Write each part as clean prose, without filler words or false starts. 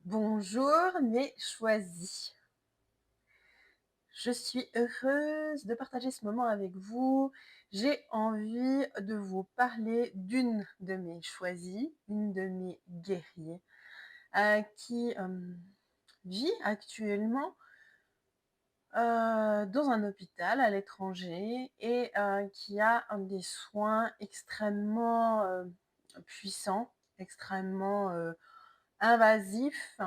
Bonjour mes choisis. Je suis heureuse de partager ce moment avec vous. J'ai envie de vous parler d'une de mes choisies, une de mes guerriers, qui vit actuellement dans un hôpital à l'étranger et qui a des soins extrêmement puissants, extrêmement invasifs,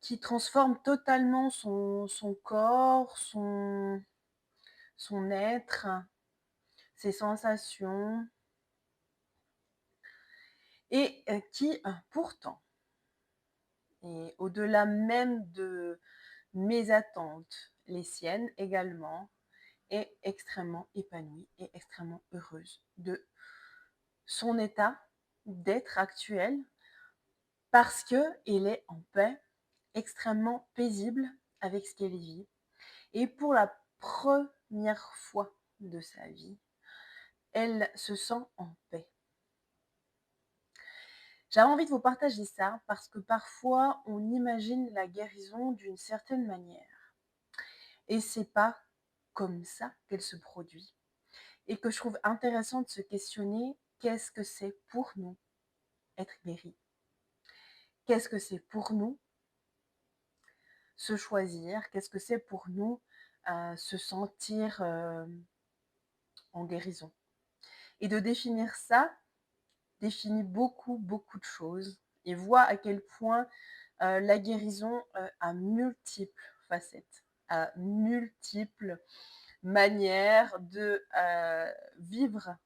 qui transforme totalement son corps, son être, ses sensations et qui, pourtant et au-delà même de mes attentes, les siennes également, est extrêmement épanouie et extrêmement heureuse de son état d'être actuel parce qu'elle est en paix, extrêmement paisible avec ce qu'elle vit. Et pour la première fois de sa vie, elle se sent en paix. J'avais envie de vous partager ça parce que parfois on imagine la guérison d'une certaine manière et c'est pas comme ça qu'elle se produit. Et que je trouve intéressant de se questionner qu'est-ce que c'est pour nous être guéri? Qu'est-ce que c'est pour nous se choisir? Qu'est-ce que c'est pour nous se sentir en guérison? Et de définir ça définit beaucoup, beaucoup de choses et voit à quel point la guérison a multiples facettes, a multiples manières de vivre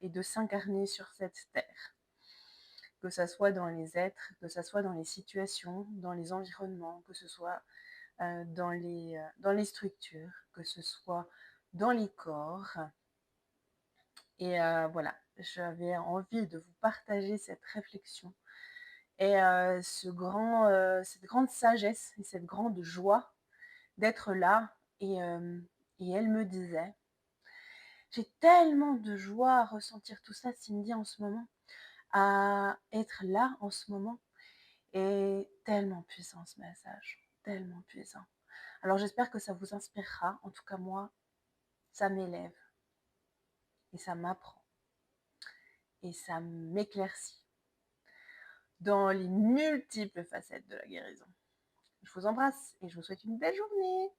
et de s'incarner sur cette terre. Que ça soit dans les êtres, que ça soit dans les situations, dans les environnements, que ce soit dans les structures, que ce soit dans les corps. Et voilà, j'avais envie de vous partager cette réflexion et cette grande sagesse et cette grande joie d'être là. Et elle me disait, j'ai tellement de joie à ressentir tout ça, Cindy, en ce moment, à être là en ce moment. Et tellement puissant ce message, tellement puissant. Alors j'espère que ça vous inspirera. En tout cas, moi, ça m'élève et ça m'apprend et ça m'éclaircit dans les multiples facettes de la guérison. Je vous embrasse et je vous souhaite une belle journée.